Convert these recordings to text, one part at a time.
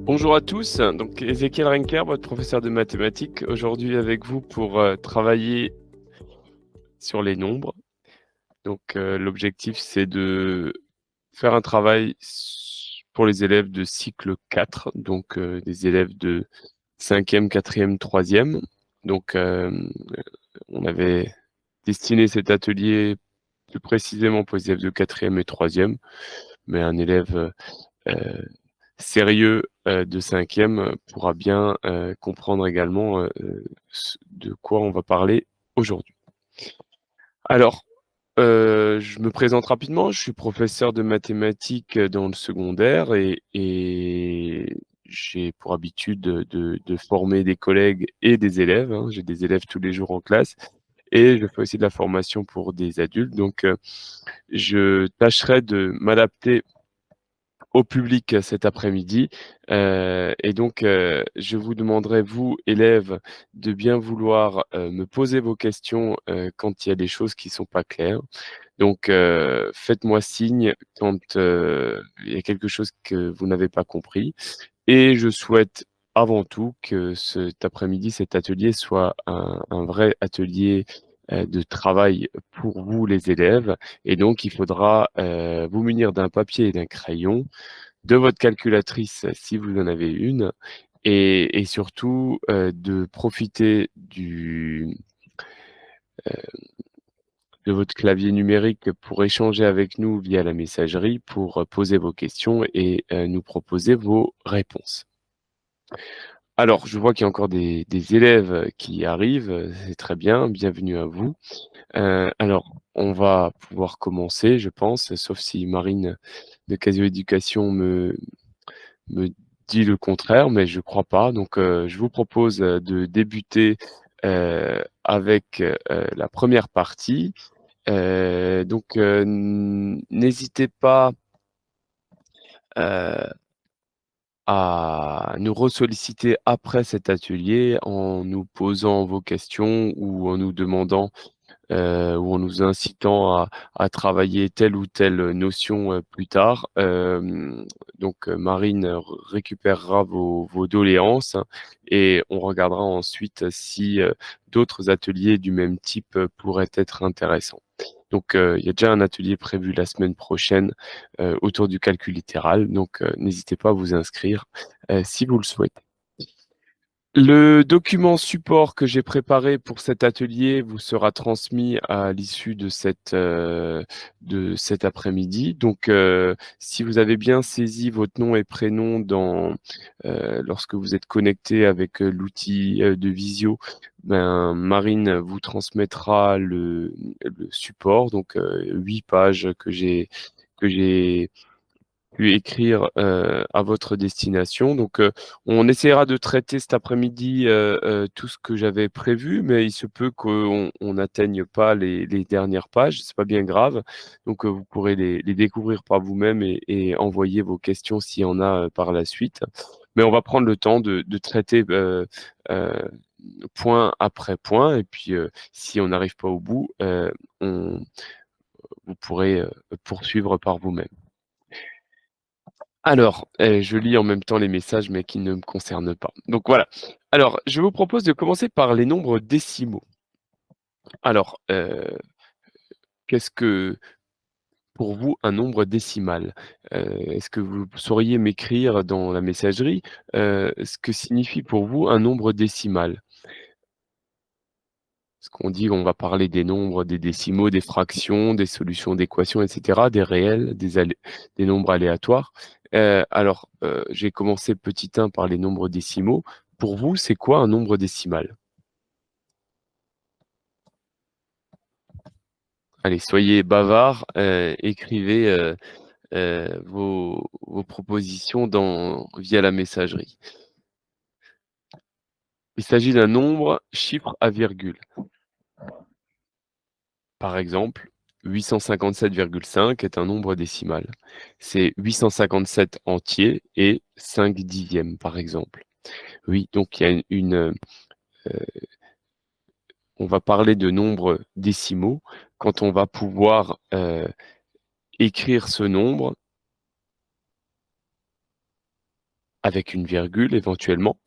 Bonjour à tous, donc Ezekiel Renker, votre professeur de mathématiques, aujourd'hui avec vous pour travailler sur les nombres. Donc l'objectif c'est de faire un travail pour les élèves de cycle 4, donc des élèves de 5e, 4e, 3e. Donc on avait destiné cet atelier plus précisément pour les élèves de 4e et 3e, mais un élève sérieux de 5e pourra bien comprendre également de quoi on va parler aujourd'hui. Alors, je me présente rapidement, je suis professeur de mathématiques dans le secondaire et j'ai pour habitude de former des collègues et des élèves, hein. J'ai des élèves tous les jours en classe et je fais aussi de la formation pour des adultes. Donc, je tâcherai de m'adapter au public cet après-midi. Et donc, je vous demanderai, vous, élèves, de bien vouloir me poser vos questions quand il y a des choses qui sont pas claires. Donc, faites-moi signe quand il y a quelque chose que vous n'avez pas compris. Et je souhaite avant tout que cet après-midi, cet atelier soit un vrai atelier de travail pour vous, les élèves. Et donc, il faudra vous munir d'un papier et d'un crayon, de votre calculatrice si vous en avez une et surtout, de profiter de votre clavier numérique pour échanger avec nous via la messagerie pour, poser vos questions et nous proposer vos réponses. Alors, je vois qu'il y a encore des élèves qui arrivent, c'est très bien, bienvenue à vous. Alors, on va pouvoir commencer, je pense, sauf si Marine de Casio Éducation me dit le contraire, mais je crois pas. Donc, je vous propose, de débuter, avec, la première partie. Donc, n'hésitez pas, heu, à nous ressolliciter après cet atelier en nous posant vos questions ou en nous demandant ou en nous incitant à travailler telle ou telle notion, plus tard. Donc Marine récupérera vos doléances et on regardera ensuite si, d'autres ateliers du même type, pourraient être intéressants. Donc il y a déjà un atelier prévu la semaine prochaine, autour du calcul littéral, donc n'hésitez pas à vous inscrire, si vous le souhaitez. Le document support que j'ai préparé pour cet atelier vous sera transmis à l'issue de cet après-midi. Donc, si vous avez bien saisi votre nom et prénom lorsque vous êtes connecté avec, l'outil, de visio, ben, Marine vous transmettra le support, donc, 8 pages que j'ai pu écrire, à votre destination. Donc, on essaiera de traiter cet après-midi, tout ce que j'avais prévu, mais il se peut qu'on n'atteigne pas les dernières pages, c'est pas bien grave. Donc, vous pourrez les découvrir par vous-même et envoyer vos questions s'il y en a, par la suite. Mais on va prendre le temps de traiter, heu, point après point et puis, si on n'arrive pas au bout, on vous pourrez, poursuivre par vous-même. Alors, je lis en même temps les messages, mais qui ne me concernent pas. Donc voilà. Alors, je vous propose de commencer par les nombres décimaux. Alors, qu'est-ce que, pour vous, un nombre décimal? Est-ce que vous sauriez m'écrire dans la messagerie, ce que signifie pour vous un nombre décimal? Parce qu'on dit on va parler des nombres, des décimaux, des fractions, des solutions d'équations et cetera, des réels, des nombres aléatoires. Alors, j'ai commencé petit 1 par les nombres décimaux. Pour vous, c'est quoi un nombre décimal? Allez, soyez bavards, écrivez, vos propositions via la messagerie. Il s'agit d'un nombre chiffre à virgule. Par exemple, 857,5 est un nombre décimal. C'est 857 entiers et 5 dixièmes, par exemple. Oui, donc il y a on va parler de nombres décimaux quand on va pouvoir, écrire ce nombre avec une virgule éventuellement,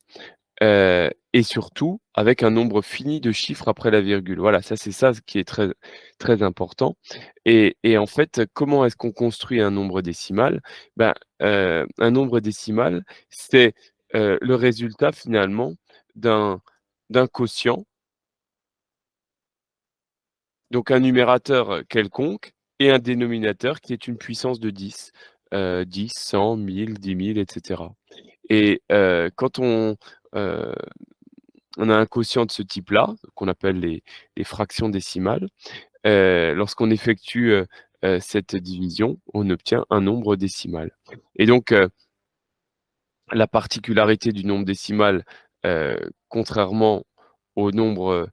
et surtout avec un nombre fini de chiffres après la virgule. Voilà, ça c'est ça ce qui est très très important et en fait, comment est-ce qu'on construit un nombre décimal? Ben, un nombre décimal, c'est, le résultat finalement d'un d'un quotient, donc un numérateur, quelconque et un dénominateur qui est une puissance de 10, 10, 100, 1000, 10 000 et cetera et quand on a un quotient de ce type-là, qu'on appelle les fractions décimales. Lorsqu'on effectue, cette division, on obtient un nombre décimal et donc la particularité du nombre décimal, contrairement au nombre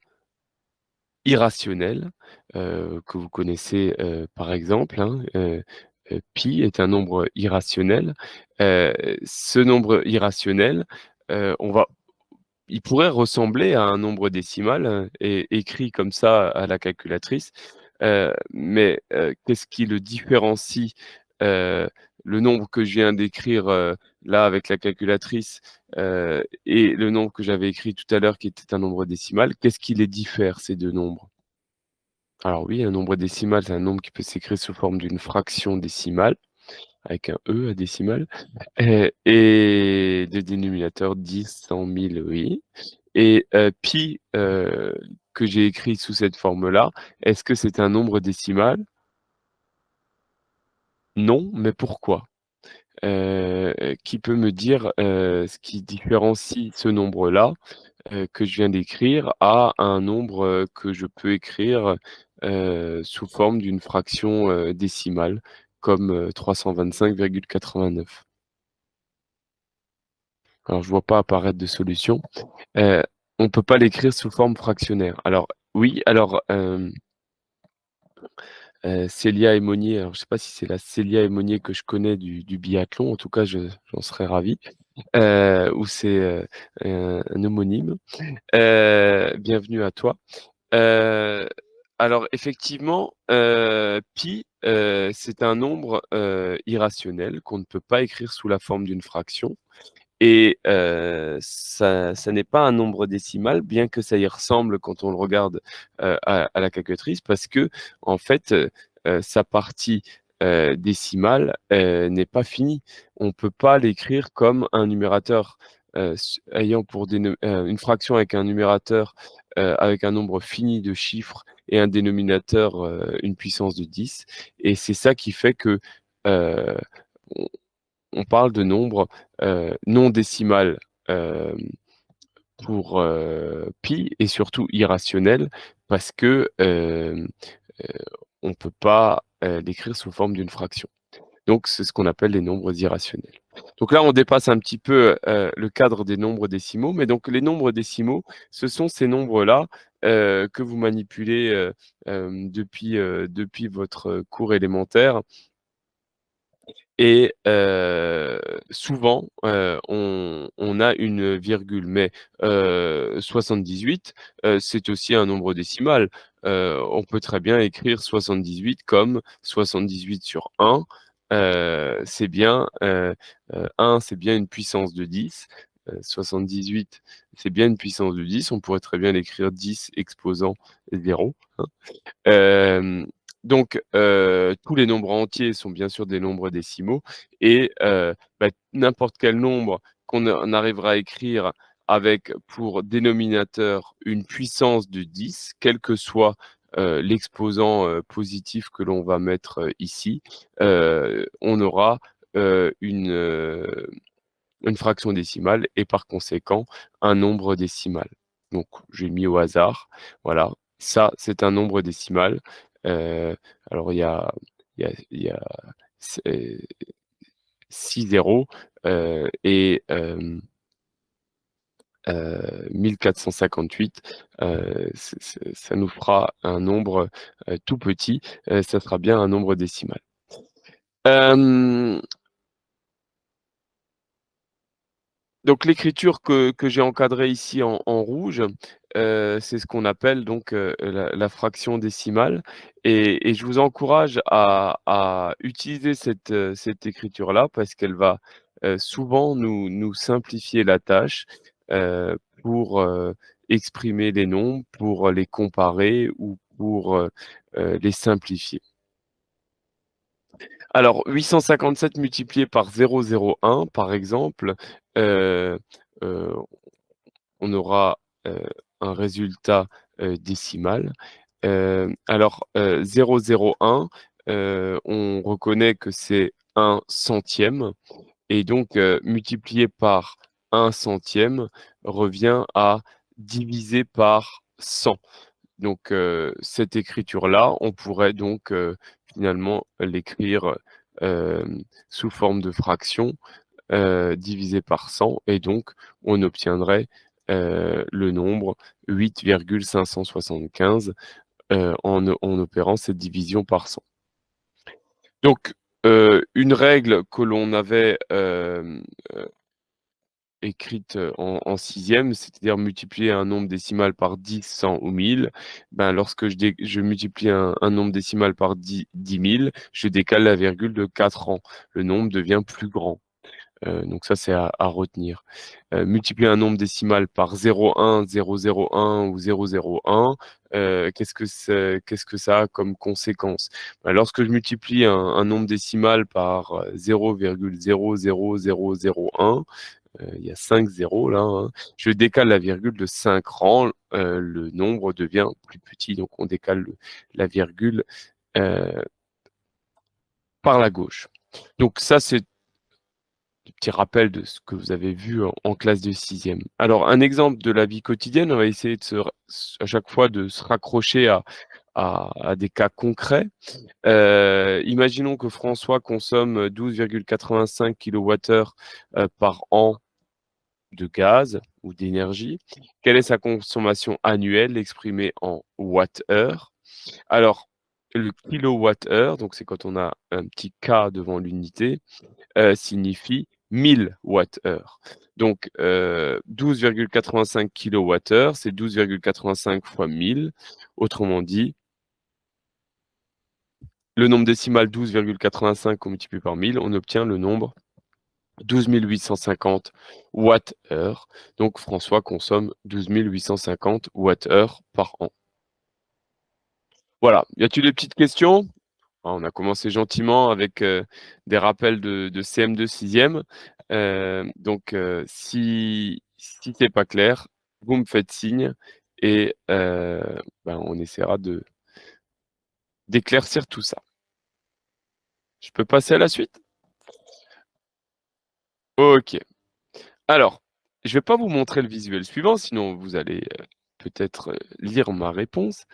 irrationnel, que vous connaissez, par exemple, hein, pi est un nombre irrationnel. Heu, Ce nombre irrationnel, on va il pourrait ressembler à un nombre décimal, et écrit comme ça à la calculatrice, mais qu'est-ce qui le différencie, heu, le nombre que je viens d'écrire, là avec la calculatrice, et le nombre que j'avais écrit tout à l'heure qui était un nombre décimal, qu'est-ce qui les diffère ces 2 nombres? Alors oui, un nombre décimal, c'est un nombre qui peut s'écrire sous forme d'une fraction décimale, avec un E à décimale, et de dénominateur 10, 100, 1000, oui. Et pi, que j'ai écrit sous cette forme-là, est-ce que c'est un nombre décimal? Non, mais pourquoi? Qui peut me dire, ce qui différencie ce nombre-là, que je viens d'écrire à un nombre, que je peux écrire, sous forme d'une fraction, décimale comme, 325,89? Alors je vois pas apparaître de solution. Heu, on peut pas l'écrire sous forme fractionnaire. Alors oui, alors, Célia et Monnier, alors je sais pas si c'est la Célia et Monnier que je connais du biathlon, en tout cas j'en serais ravi, ou c'est, un homonyme. Bienvenue à toi. Heu, alors effectivement, pi, c'est un nombre, irrationnel qu'on ne peut pas écrire sous la forme d'une fraction. Et ça n'est pas un nombre décimal, bien que ça y ressemble quand on le regarde, à la calculatrice parce qu'en fait, sa partie, décimale, n'est pas finie. On peut pas l'écrire comme un numérateur, ayant pour une fraction avec un numérateur, avec un nombre fini de chiffres et un dénominateur, une puissance de 10 et c'est ça qui fait que, heu, on parle de nombres, non décimales, hem, pour, pi et surtout irrationnels parce que, heu, on ne peut pas, l'écrire sous forme d'une fraction. Donc c'est ce qu'on appelle les nombres irrationnels. Donc là, on dépasse un petit peu, le cadre des nombres décimaux, mais donc les nombres décimaux, ce sont ces nombres-là, que vous manipulez, depuis votre cours élémentaire et souvent, on a une virgule, mais 78, c'est aussi un nombre décimal. On peut très bien écrire 78 comme 78 sur 1, c'est bien, 1 c'est bien une puissance de 10, 78 c'est bien une puissance de 10. On pourrait très bien l'écrire 10 exposant 0, hein. Hem, donc tous les nombres entiers sont bien sûr des nombres décimaux et n'importe quel nombre on arrivera à écrire avec pour dénominateur une puissance de 10, quel que soit, l'exposant, positif que l'on va mettre, ici, on aura, une fraction décimale et par conséquent un nombre décimal. Donc j'ai mis au hasard, voilà, ça c'est un nombre décimal. Heu, alors il y a c'est 6 zéros, et 1458, ça nous fera un nombre, tout petit, ça sera bien un nombre décimal. Hem Donc l'écriture que j'ai encadrée ici en rouge, c'est ce qu'on appelle donc, la fraction décimale et je vous encourage à utiliser cette écriture-là parce qu'elle va souvent nous simplifier la tâche, pour, exprimer les nombres, pour les comparer ou pour, les simplifier. Alors 857 multiplié par 0,01 par exemple, heu heu, on aura, un résultat, décimal. 0,01, on reconnaît que c'est un centième et donc multiplié par un centième revient à diviser par 100. Donc cette écriture-là, on pourrait donc finalement l'écrire, sous forme de fraction, divisé par 100 et donc on obtiendrait, le nombre 8,575, en opérant cette division par 100. Donc une règle que l'on avait, écrite, en 6e, c'est-à-dire multiplier un nombre décimal par 10, 100 ou 1000. Ben, lorsque je multiplie un nombre décimal par 10 000, je décale la virgule de 4 rangs. Le nombre devient plus grand. Donc ça, c'est à retenir. Multiplier un nombre décimal par 0,1, 0,01 ou 0,01, qu'est-ce que ça a comme conséquence? Bah, lorsque je multiplie un nombre décimal par, 0,00001, il y a 5 zéros là, hein. Je décale la virgule de 5 rangs, le nombre devient plus petit, donc on décale la virgule, heu, par la gauche. Donc ça, c'est des petits rappels de ce que vous avez vu en classe de 6e. Alors un exemple de la vie quotidienne, on va essayer de à chaque fois de se raccrocher à des cas concrets. Imaginons que François consomme 12,85 kWh, par an de gaz ou d'énergie. Quelle est sa consommation annuelle exprimée en watts-heure? Alors, le kilowattheure, donc c'est quand on a un petit K devant l'unité, signifie 1000 watts-heure. Donc, 12,85 kWh, c'est 12,85 fois 1000. Autrement dit, le nombre décimal 12,85 qu'on multiplie par 1000, on obtient le nombre 12 850 watts-heure. Donc François consomme 12 850 watts-heure par an. Voilà. Y a-t-il des petites questions? Ah, on a commencé gentiment avec, des rappels de CM2 6e. Donc si c'est pas clair, vous me faites signe et ben, on essaiera d'éclaircir tout ça. Je peux passer à la suite? OK. Alors, je vais pas vous montrer le visuel suivant, sinon vous allez, peut-être, lire ma réponse.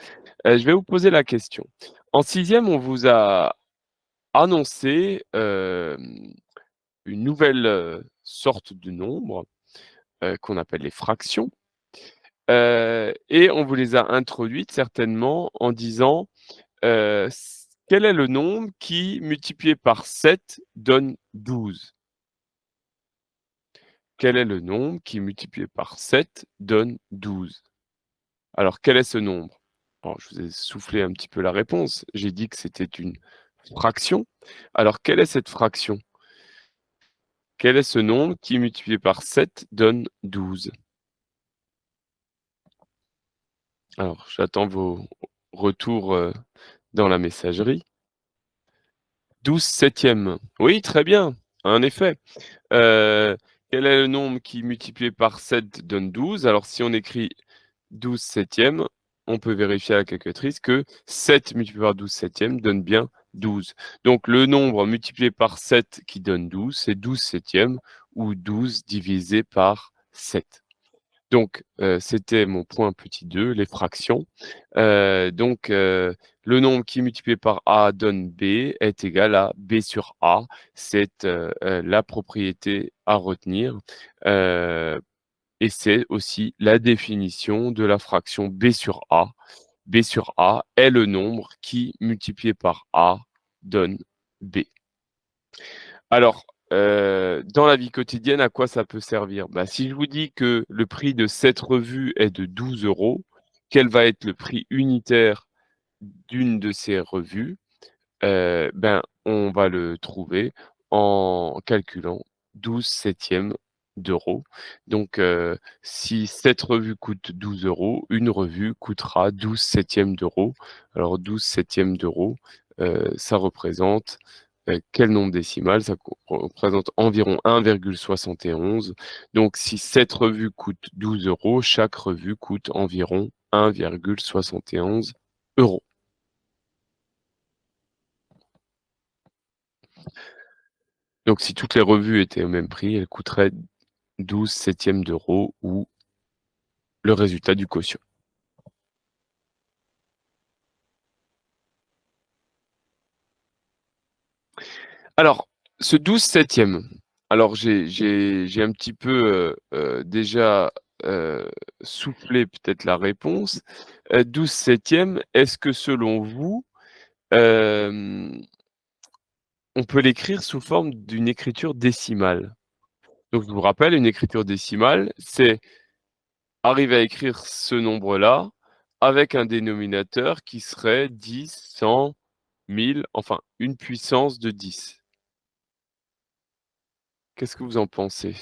Je vais vous poser la question. En 6e, on vous a annoncé, une nouvelle, sorte de nombre, qu'on appelle les fractions, et on vous les a introduites certainement en disant, s quel est le nombre qui multiplié par 7 donne 12? Quel est le nombre qui multiplié par 7 donne 12? Alors quel est ce nombre? Alors je vous ai soufflé un petit peu la réponse. J'ai dit que c'était une fraction. Alors quelle est cette fraction? Quel est ce nombre qui multiplié par 7 donne 12? Alors j'attends vos retours, dans la messagerie. 12/7. Oui, très bien, en effet. Heu, Quel est le nombre qui multiplié par 7 donne 12? Alors si on écrit 12/7, on peut vérifier à la calculatrice que 7 multiplié par 12/7 donne bien 12. Donc le nombre multiplié par 7 qui donne 12, c'est 12/7 ou 12 divisé par 7. Donc c'était mon point petit 2, les fractions. Donc le nombre qui multiplié par A donne B est égal à B sur A. C'est, la propriété à retenir, heu et c'est aussi la définition de la fraction B sur A. B sur A est le nombre qui multiplié par A donne B. Alors, dans la vie quotidienne, à quoi ça peut servir? Bah, si je vous dis que le prix de cette revue est de 12 €, quel va être le prix unitaire d'une de ces revues? Ben, on va le trouver en calculant 12/7 d'euros. Donc si 7 revues coûtent 12 €, une revue coûtera 12/7 d'euros. Alors 12/7 d'euros, ça représente, quel nombre décimal? Ça représente environ 1,71. Donc si 7 revues coûtent 12 €, chaque revue coûte environ 1,71 €. Donc si toutes les revues étaient au même prix, elles coûteraient 12/7 d'euros ou le résultat du quotient. Alors, ce 12/7, alors j'ai un petit peu, déjà, heu, soufflé peut-être la réponse. 12/7, est-ce que selon vous, hem, on peut l'écrire sous forme d'une écriture décimale? Donc je vous rappelle, une écriture décimale, c'est arriver à écrire ce nombre-là avec un dénominateur qui serait 10, 100, 1000, enfin une puissance de 10. Qu'est-ce que vous en pensez?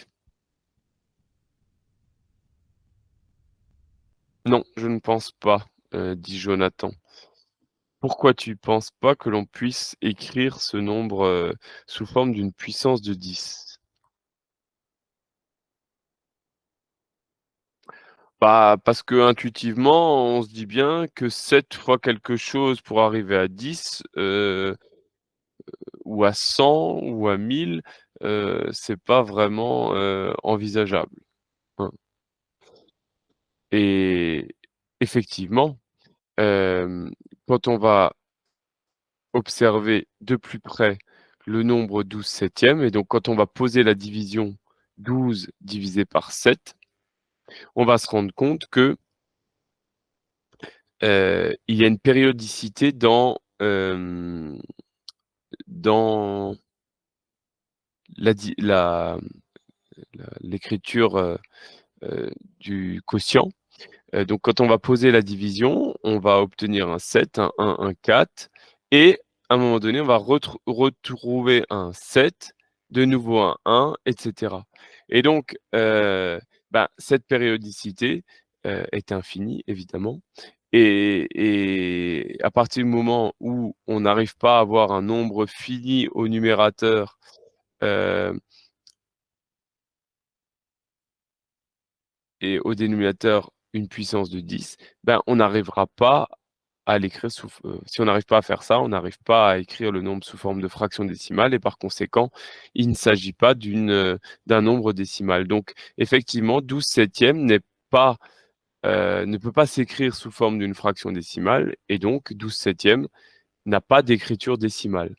Non, je ne pense pas, dit Jonathan. Pourquoi tu penses pas que l'on puisse écrire ce nombre, sous forme d'une puissance de 10? Bah, parce qu'intuitivement, on se dit bien que 7 fois quelque chose pour arriver à 10, ou à 100 ou à 1000, c'est pas vraiment, envisageable, hein. Et effectivement, quand on va observer de plus près le nombre 12/7, et donc quand on va poser la division 12 divisé par 7, on va se rendre compte que, il y a une périodicité dans l'écriture, du quotient. Donc quand on va poser la division, on va obtenir un 7, un 1, un 4, et à un moment donné, on va retrouver un 7, de nouveau un 1, et cetera. Et donc cette périodicité, est infinie évidemment, et à partir du moment où on n'arrive pas à avoir un nombre fini au numérateur, heu et au dénominateur une puissance de 10, on n'arrivera pas à l'écrire si on n'arrive pas à faire ça, on n'arrive pas à écrire le nombre sous forme de fraction décimale, et par conséquent, il ne s'agit pas d'un nombre décimal. Donc effectivement, 12/7 pas, ne peut pas s'écrire sous forme d'une fraction décimale, et donc 12/7 n'a pas d'écriture décimale.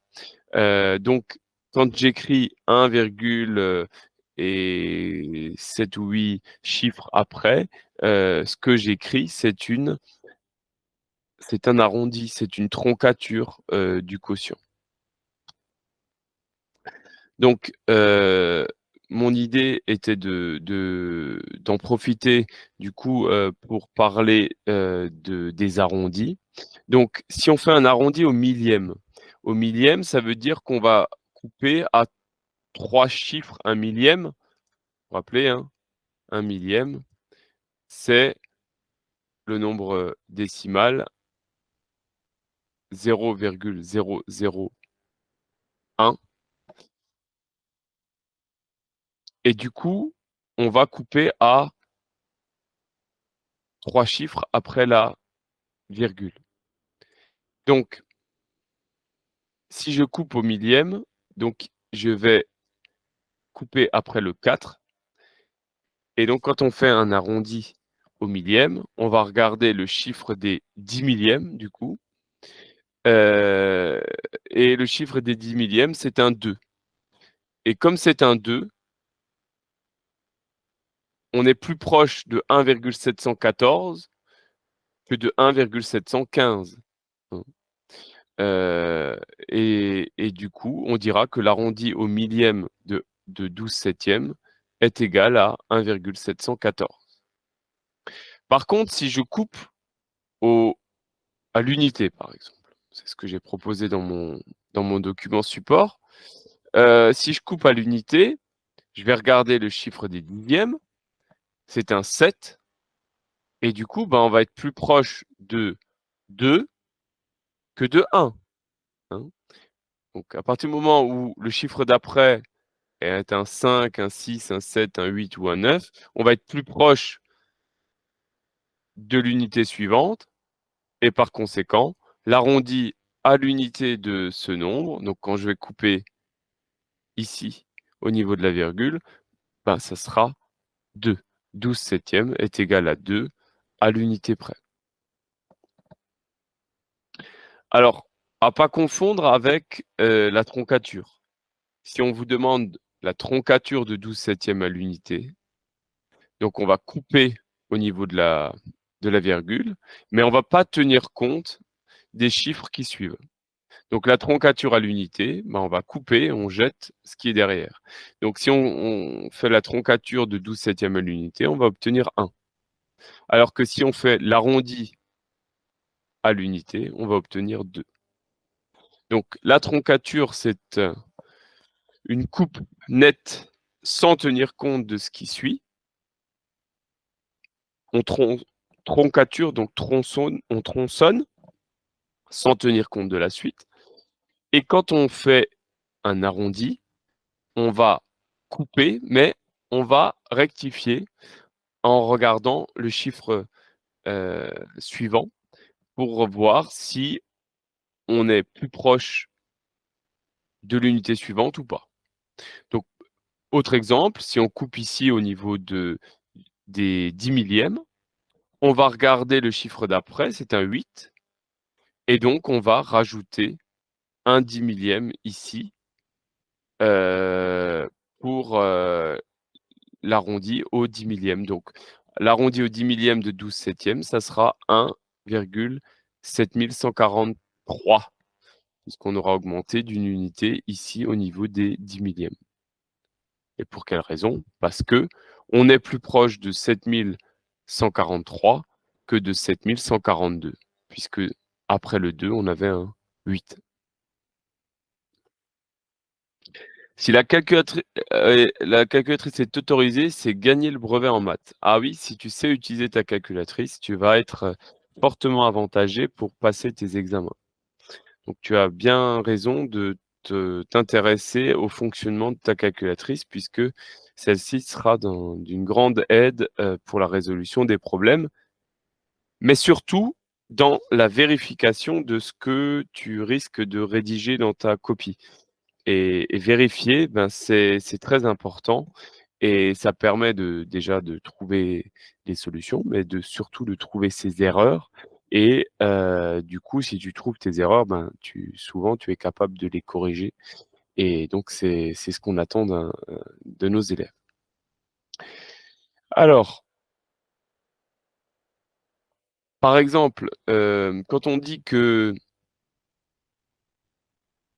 Donc quand j'écris 1 et 7 ou 8 chiffres après, ce que j'écris, c'est un arrondi, c'est une troncature, du quotient. Donc mon idée était d'en profiter du coup, pour parler, des arrondis. Donc si on fait un arrondi au millième, ça veut dire qu'on va couper à 3 chiffres un millième. Vous vous rappelez, hein? Un millième, c'est le nombre, décimal 0,0001, et du coup, on va couper à 3 chiffres après la virgule. Donc si je coupe au millième, donc je vais couper après le 4, et donc quand on fait un arrondi au millième, on va regarder le chiffre des 10 millièmes du coup, heu et le chiffre des 10 millièmes, c'est un 2, et comme c'est un 2, on est plus proche de 1,714 que de 1,715, hein. Heu et du coup, on dira que l'arrondi au millième de 12/7 est égal à 1,714. Par contre, si je coupe au à l'unité, par exemple, c'est ce que j'ai proposé dans mon document support, si je coupe à l'unité, Je vais regarder le chiffre des dixièmes, c'est un 7 et du coup, ben, on va être plus proche de 2 que de 1, hein. Donc à partir du moment où le chiffre d'après est un 5, un 6, un 7, un 8 ou un 9, on va être plus proche de l'unité suivante et par conséquent, l'arrondi à l'unité de ce nombre, donc quand je vais couper ici, au niveau de la virgule, ben, ça sera 2. 12/7 est égal à 2 à l'unité près. Alors, à pas confondre avec, la troncature. Si on vous demande la troncature de 12/7 à l'unité, donc on va couper au niveau de la virgule, mais on va pas tenir compte des chiffres qui suivent. Donc la troncature à l'unité, ben, on va couper, on jette ce qui est derrière. Donc si on fait la troncature de 12/7 à l'unité, on va obtenir 1. Alors que si on fait l'arrondi à l'unité, on va obtenir 2. Donc la troncature, c'est, une coupe nette sans tenir compte de ce qui suit. On troncature, donc on tronçonne sans tenir compte de la suite et quand on fait un arrondi, on va couper, mais on va rectifier en regardant le chiffre, suivant pour voir si on est plus proche de l'unité suivante ou pas. Donc autre exemple, si on coupe ici au niveau des 10 millièmes, on va regarder le chiffre d'après, c'est un 8 et donc on va rajouter un 10 millième ici, heu, pour, l'arrondi au 10 millième. Donc l'arrondi au 10 millième de 12/7, ça sera 1,7143 puisqu'on aura augmenté d'une unité ici au niveau des 10 millièmes. Et pour quelle raison? Parce qu'on est plus proche de 7143 que de 7142, puisque après le 2, on avait un 8. Si la calculatrice est autorisée, c'est gagner le brevet en maths. Ah oui, si tu sais utiliser ta calculatrice, tu vas être, fortement avantagé pour passer tes examens. Donc tu as bien raison de t'intéresser au fonctionnement de ta calculatrice puisque celle-ci sera d'une grande aide, pour la résolution des problèmes, mais surtout dans la vérification de ce que tu risques de rédiger dans ta copie et vérifier, ben, c'est très important et ça permet déjà de trouver des solutions, mais surtout de trouver ses erreurs et du coup, si tu trouves tes erreurs, ben, souvent tu es capable de les corriger et donc c'est ce qu'on attend de nos élèves. Alors, par exemple, quand on dit que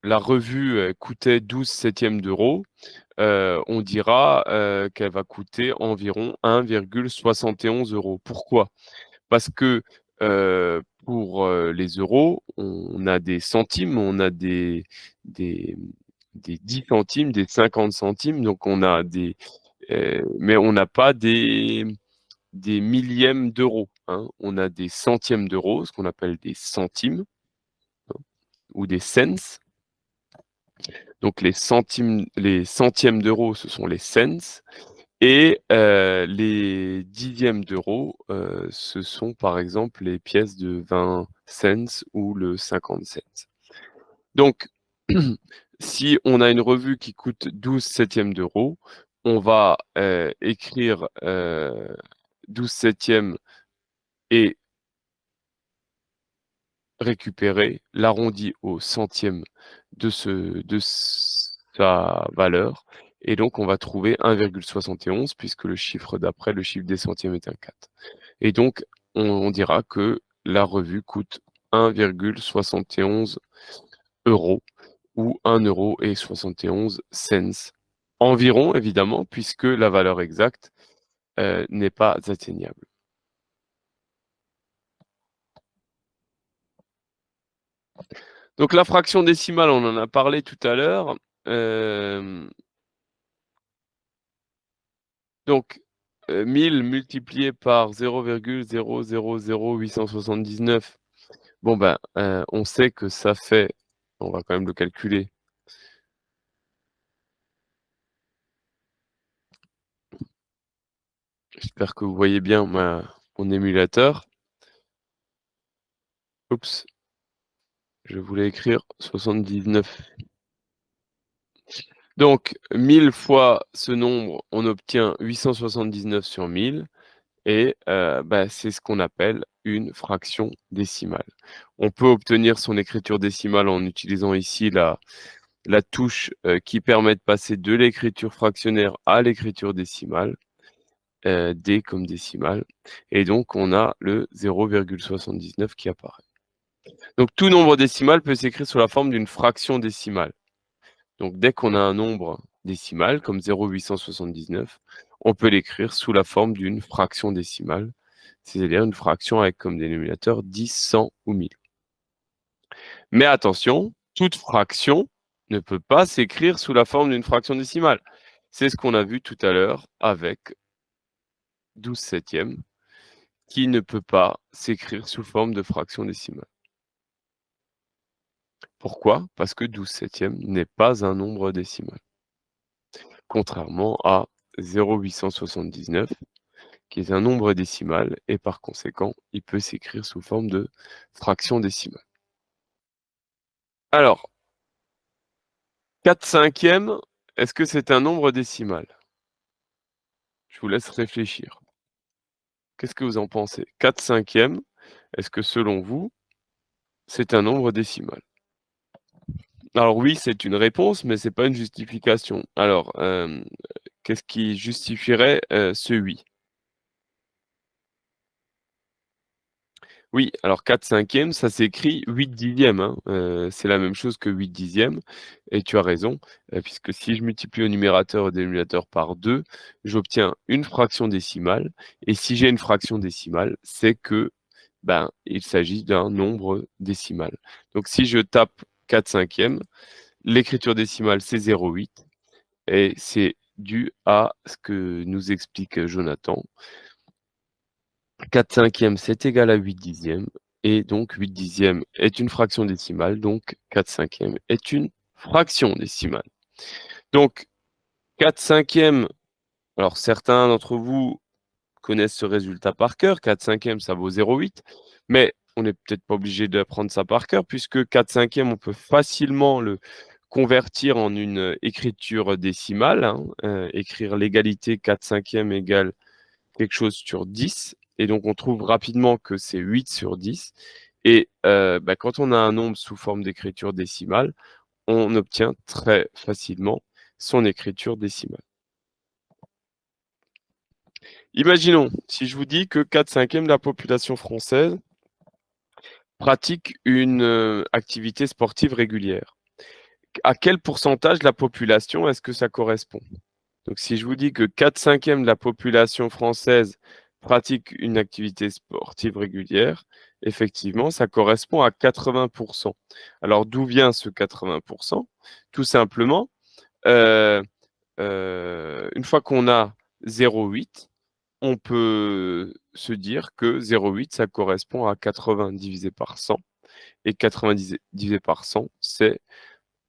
la revue, coûtait 12/7 on dira, qu'elle va coûter environ 1,71 €. Pourquoi? Parce que, pour, les euros, on a des centimes, on a des des 10 centimes, des 50 centimes, donc on a mais on n'a pas des millièmes d'euros, hein. On a des centièmes d'euros, ce qu'on appelle des centimes, hein, ou des cents. Donc les centièmes d'euros, ce sont les cents et les dixièmes d'euros, ce sont par exemple les pièces de 20 cents ou le 50 cents. Donc si on a une revue qui coûte 12/7 on va, écrire, 12/7 et récupérer l'arrondi au centième de sa valeur et donc on va trouver 1,71 puisque le chiffre d'après, le chiffre des centièmes est un 4 et donc on dira que la revue coûte 1,71 € ou 1,71 € environ évidemment puisque la valeur exacte, n'est pas atteignable. Donc la fraction décimale, on en a parlé tout à l'heure, hem Donc, 1000 multiplié par 0,000879. Bon, ben, on sait que ça fait, on va quand même le calculer. J'espère que vous voyez bien mon émulateur. Oups, je voulais écrire 79. Donc 1000 fois ce nombre, on obtient 879 sur 1000 et bah, c'est ce qu'on appelle une fraction décimale. On peut obtenir son écriture décimale en utilisant ici la touche, qui permet de passer de l'écriture fractionnaire à l'écriture décimale, D comme décimale et donc on a le 0,79 qui apparaît. Donc tout nombre décimal peut s'écrire sous la forme d'une fraction décimale. Donc dès qu'on a un nombre décimal comme 0,879, on peut l'écrire sous la forme d'une fraction décimale, c'est-à-dire une fraction avec comme dénominateur 10, 100 ou 1000. Mais attention, toute fraction ne peut pas s'écrire sous la forme d'une fraction décimale. C'est ce qu'on a vu tout à l'heure avec 12 septièmes, qui ne peut pas s'écrire sous forme de fraction décimale. Pourquoi? Parce que 12 septièmes n'est pas un nombre décimal. Contrairement à 0,879, qui est un nombre décimal, et par conséquent, il peut s'écrire sous forme de fraction décimale. Alors, 4 cinquièmes, est-ce que c'est un nombre décimal? Je vous laisse réfléchir. Qu'est-ce que vous en pensez? 4 cinquièmes, est-ce que selon vous, c'est un nombre décimal? Alors oui, c'est une réponse, mais c'est pas une justification. Alors, qu'est-ce qui justifierait, ce oui? Oui, alors 4 cinquièmes, ça s'écrit 8 dixièmes, hein, c'est la même chose que 8 dixièmes et tu as raison, puisque si je multiplie au numérateur et au dénominateur par 2, j'obtiens une fraction décimale et si j'ai une fraction décimale, c'est que, ben, il s'agit d'un nombre décimal. Donc si je tape 4 cinquièmes, l'écriture décimale, c'est 0,8 et c'est dû à ce que nous explique Jonathan. 4 cinquièmes, c'est égal à 8 dixièmes et donc 8 dixièmes est une fraction décimale, donc 4 cinquièmes est une fraction décimale. Donc 4 cinquièmes, alors certains d'entre vous connaissent ce résultat par cœur, 4 cinquièmes ça vaut 0,8, mais on n'est peut-être pas obligé d'apprendre ça par cœur puisque 4 cinquièmes, on peut facilement le convertir en une écriture décimale, hein, écrire l'égalité 4 cinquièmes égale quelque chose sur 10 et donc on trouve rapidement que c'est 8 sur 10 et bah, quand on a un nombre sous forme d'écriture décimale, on obtient très facilement son écriture décimale. Imaginons, si je vous dis que 4 cinquièmes de la population française pratique une, activité sportive régulière. À quel pourcentage de la population est-ce que ça correspond? Donc si je vous dis que 4 cinquièmes de la population française pratique une activité sportive régulière, effectivement, ça correspond à 80. Alors d'où vient ce 80? Tout simplement, heu une fois qu'on a 0,8, on peut se dire que 0,8 ça correspond à 80 divisé par 100 et 80 divisé par 100, c'est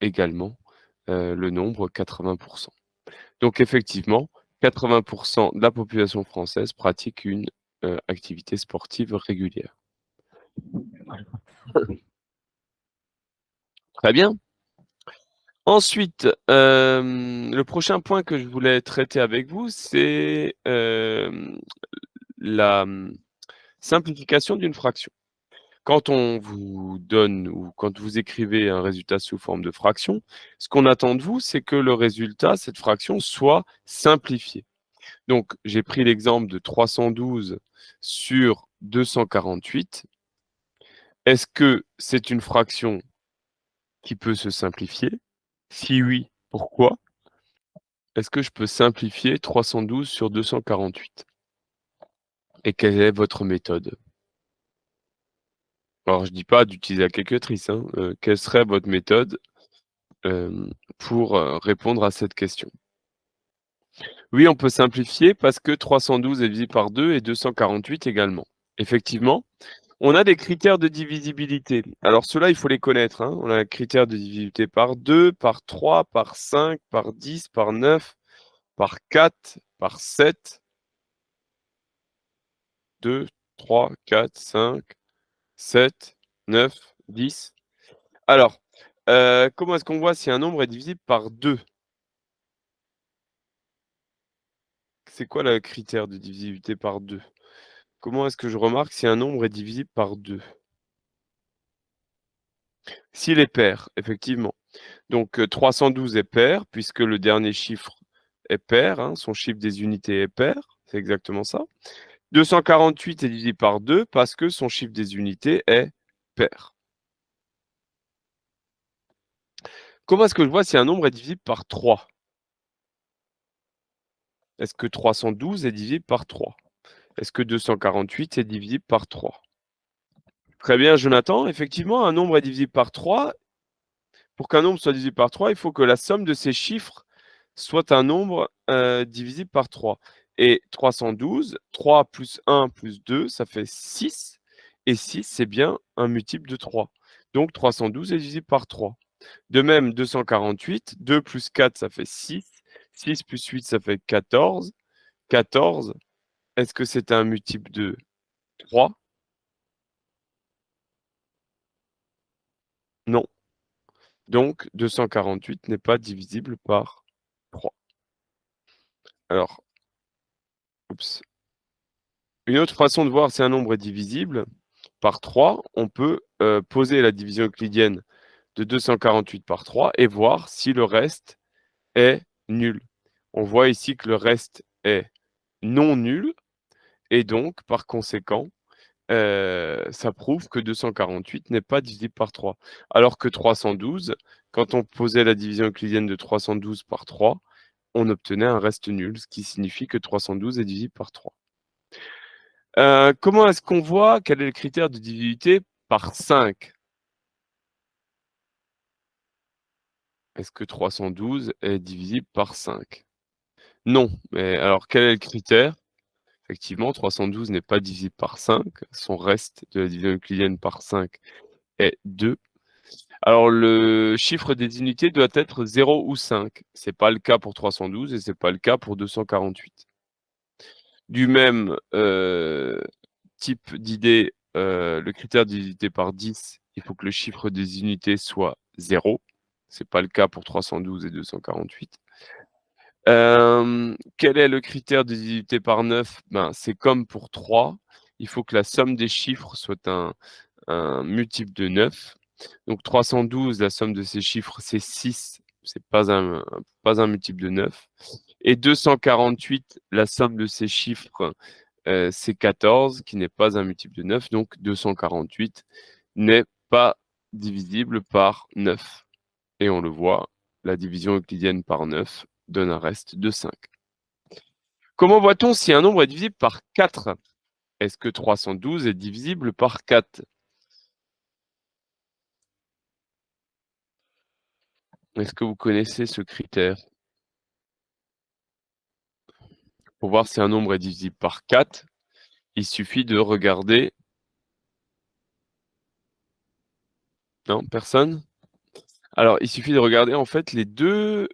également, le nombre 80. Donc effectivement, 80 de la population française pratique une, activité sportive régulière. Très bien. Ensuite, le prochain point que je voulais traiter avec vous, c'est, la, simplification d'une fraction. Quand on vous donne ou quand vous écrivez un résultat sous forme de fraction, ce qu'on attend de vous, c'est que le résultat, cette fraction, soit simplifié. Donc, j'ai pris l'exemple de 312 sur 248. Est-ce que c'est une fraction qui peut se simplifier? Si oui, pourquoi? Est-ce que je peux simplifier 312 sur 248? Et quelle est votre méthode? Alors, je dis pas d'utiliser la calculatrice, hein, quelle serait votre méthode, pour, répondre à cette question? Oui, on peut simplifier parce que 312 est divisé par 2 et 248 également. Effectivement, on a des critères de divisibilité. Alors ceux-là, il faut les connaître, hein. On a un critère de divisibilité par 2, par 3, par 5, par 10, par 9, par 4, par 7, 2, 3, 4, 5, 7, 9, 10. Alors, comment est-ce qu'on voit si un nombre est divisible par 2? C'est quoi le critère de divisibilité par 2? Comment est-ce que je remarque si un nombre est divisible par 2? S'il est pair, effectivement. Donc, 312 est pair puisque le dernier chiffre est pair, hein, son chiffre des unités est pair, c'est exactement ça. 248 est divisé par 2 parce que son chiffre des unités est pair. Comment est-ce que je vois si un nombre est divisible par 3? Est-ce que 312 est divisible par 3? Est-ce que 248 est divisible par 3? Très bien, Jonathan. Effectivement, un nombre est divisible par 3. Pour qu'un nombre soit divisible par 3, il faut que la somme de ces chiffres soit un nombre divisible par 3. Et 312, 3 plus 1 plus 2, ça fait 6. Et 6, c'est bien un multiple de 3. Donc 312 est divisible par 3. De même, 248, 2 plus 4, ça fait 6. 6 plus 8, ça fait 14. 14, est-ce que c'est un multiple de 3? Non. Donc 248 n'est pas divisible par 3. Alors, oups. Une autre façon de voir si un nombre est divisible par 3, on peut, poser la division euclidienne de 248 par 3 et voir si le reste est nul. On voit ici que le reste est non nul et donc par conséquent, ça prouve que 248 n'est pas divisible par 3. Alors que 312, quand on posait la division euclidienne de 312 par 3, on obtenait un reste nul, ce qui signifie que 312 est divisible par 3. Comment est-ce qu'on voit quel est le critère de divisibilité par 5? Est-ce que 312 est divisible par 5? Non, mais alors quel est le critère? Effectivement, 312 n'est pas divisible par 5. Son reste de la division euclidienne par 5 est 2. Alors le chiffre des unités doit être 0 ou 5. C'est pas le cas pour 312 et c'est pas le cas pour 248. Du même, type d'idée, le critère divisé par 10, il faut que le chiffre des unités soit 0. C'est pas le cas pour 312 et 248. Quel est le critère de divisé par 9? Ben, c'est comme pour 3, il faut que la somme des chiffres soit un multiple de 9. Donc 312, la somme de ces chiffres, c'est 6, c'est pas un multiple de 9. Et 248, la somme de ces chiffres, c'est 14 qui n'est pas un multiple de 9, donc 248 n'est pas divisible par 9 et on le voit, la division euclidienne par 9 donne un reste de 5. Comment voit-on si un nombre est divisible par 4? Est-ce que 312 est divisible par 4? Est-ce que vous connaissez ce critère? Pour voir si un nombre est divisible par 4, il suffit de regarder. Non, personne? Alors, il suffit de regarder en fait les 2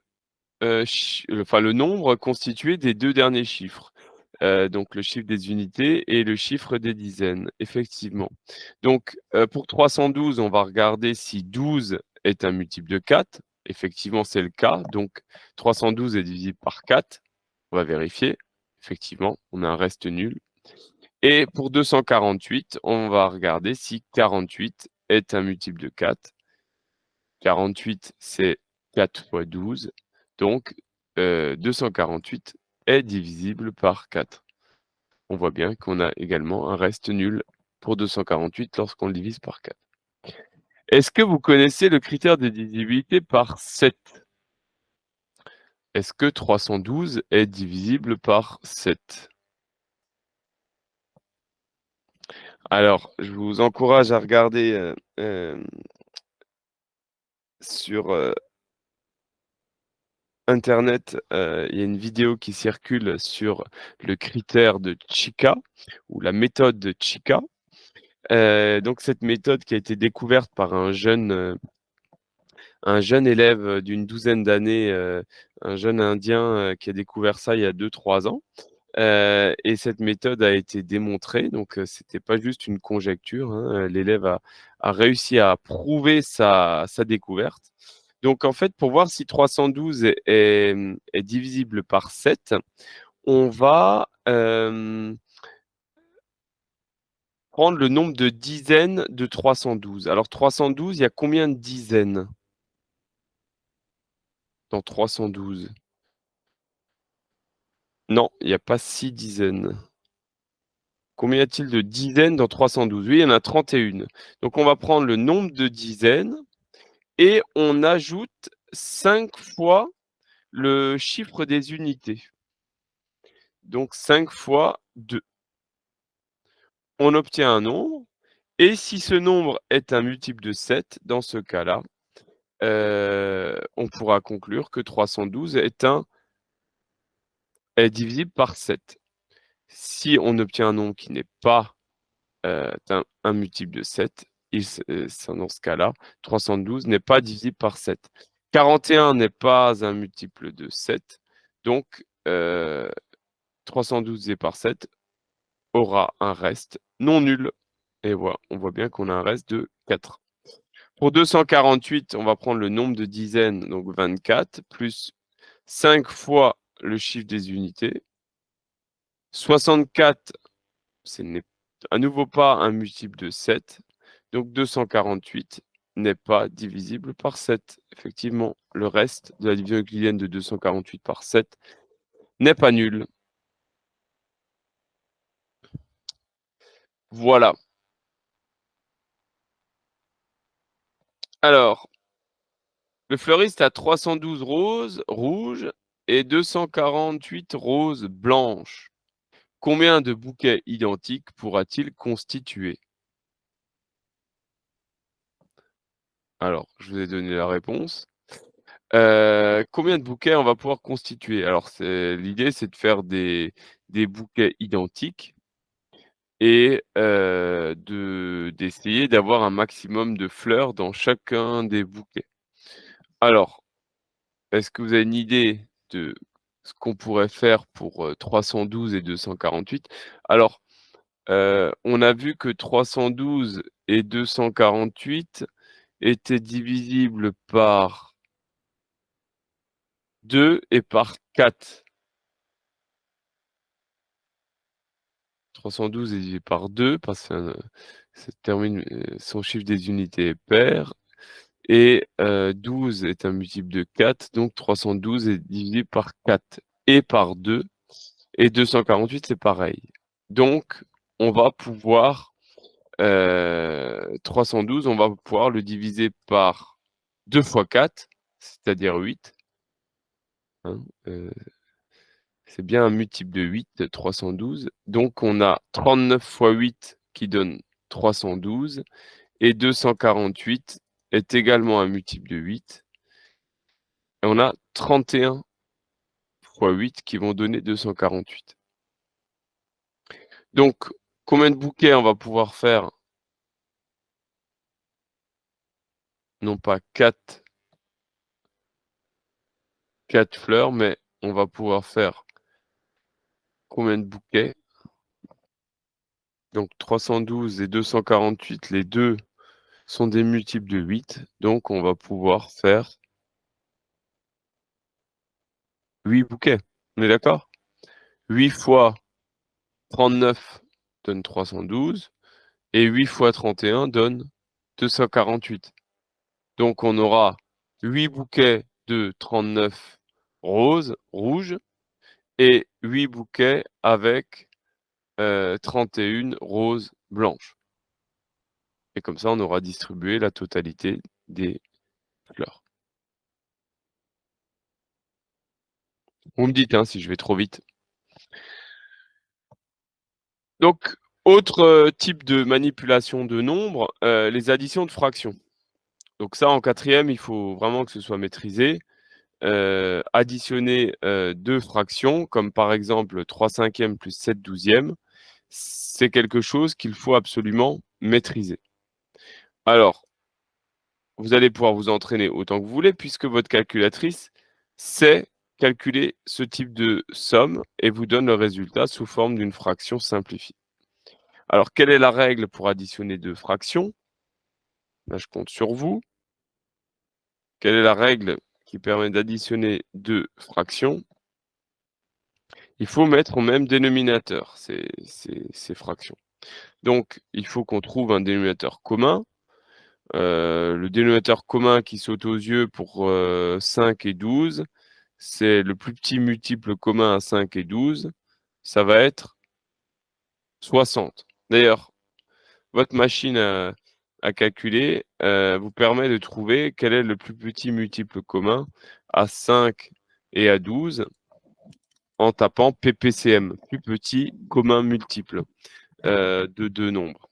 enfin le nombre constitué des 2 derniers chiffres. Donc le chiffre des unités et le chiffre des dizaines, effectivement. Donc, pour 312, on va regarder si 12 est un multiple de 4. Effectivement, c'est le cas, donc 312 est divisible par 4. On va vérifier. Effectivement, on a un reste nul. Et pour 248, on va regarder si 48 est un multiple de 4. 48, c'est 4 fois 12, donc 248 est divisible par 4. On voit bien qu'on a également un reste nul pour 248 lorsqu'on le divise par 4. Est-ce que vous connaissez le critère de divisibilité par 7? Est-ce que 312 est divisible par 7? Alors, je vous encourage à regarder, sur, internet, il y a une vidéo qui circule sur le critère de Chica ou la méthode de Chica. Donc cette méthode qui a été découverte par un jeune élève, d'une douzaine d'années, un jeune Indien, qui a découvert ça il y a 2-3 ans. Et cette méthode a été démontrée, donc c'était pas juste une conjecture, hein, l'élève a réussi à prouver sa découverte. Donc en fait, pour voir si 312 est divisible par 7, on va, prendre le nombre de dizaines de 312. Alors 312, il y a combien de dizaines dans 312? Non, il y a pas 6 dizaines. Combien y a-t-il de dizaines dans 312? Oui, il y en a 31. Donc on va prendre le nombre de dizaines et on ajoute 5 fois le chiffre des unités. Donc 5 fois 2. On obtient un nombre et si ce nombre est un multiple de 7, dans ce cas-là, on pourra conclure que 312 est divisible par 7. Si on obtient un nombre qui n'est pas un multiple de 7, c'est dans ce cas-là, 312 n'est pas divisible par 7. 41 n'est pas un multiple de 7, donc 312 divisé par 7 aura un reste non nul. Et voilà, on voit bien qu'on a un reste de 4. Pour 248, on va prendre le nombre de dizaines, donc 24, plus 5 fois le chiffre des unités. 64, ce n'est à nouveau pas un multiple de 7, donc 248 n'est pas divisible par 7. Effectivement, le reste de la division euclidienne de 248 par 7 n'est pas nul. Voilà. Alors, le fleuriste a 312 roses rouges et 248 roses blanches. Combien de bouquets identiques pourra-t-il constituer? Alors, je vous ai donné la réponse. Combien de bouquets on va pouvoir constituer? Alors l'idée, c'est de faire des bouquets identiques et d'essayer d'avoir un maximum de fleurs dans chacun des bouquets. Alors, est-ce que vous avez une idée de ce qu'on pourrait faire pour, 312 et 248? Alors, on a vu que 312 et 248 étaient divisibles par 2 et par 4. 312 est divisé par 2 parce que ça termine, son chiffre des unités est pair et 12 est un multiple de 4, donc 312 est divisé par 4 et par 2 et 248 c'est pareil. Donc on va pouvoir, 312, on va pouvoir le diviser par 2 fois 4, c'est-à-dire 8, hein, c'est bien un multiple de 8, 312. Donc on a 39 fois 8 qui donne 312 et 248 est également un multiple de 8 et on a 31 fois 8 qui vont donner 248. Donc combien de bouquets on va pouvoir faire? Non pas 4 fleurs, mais on va pouvoir faire combien de bouquets? Donc 312 et 248, les 2 sont des multiples de 8, donc on va pouvoir faire 8 bouquets. On est d'accord? 8 fois 39 donne 312 et 8 fois 31 donne 248. Donc on aura 8 bouquets de 39 rouges et 8 bouquets avec 31 roses blanches. Et comme ça, on aura distribué la totalité des fleurs. Vous me dites, hein, si je vais trop vite. Donc, autre, type de manipulation de nombres, les additions de fractions. Donc ça, en quatrième, il faut vraiment que ce soit maîtrisé. additionner, 2 fractions, comme par exemple 3/5 plus 7/12, c'est quelque chose qu'il faut absolument maîtriser. Alors, vous allez pouvoir vous entraîner autant que vous voulez puisque votre calculatrice sait calculer ce type de somme et vous donne le résultat sous forme d'une fraction simplifiée. Alors, quelle est la règle pour additionner 2 fractions? Là, je compte sur vous. Quelle est la règle qui permet d'additionner 2 fractions? Il faut mettre au même dénominateur ces fractions. Donc, il faut qu'on trouve un dénominateur commun. Le dénominateur commun qui saute aux yeux pour, 5 et 12, c'est le plus petit multiple commun à 5 et 12, ça va être 60. D'ailleurs, votre machine à calculer, vous permet de trouver quel est le plus petit multiple commun à 5 et à 12 en tapant PPCM, plus petit commun multiple, de 2 nombres.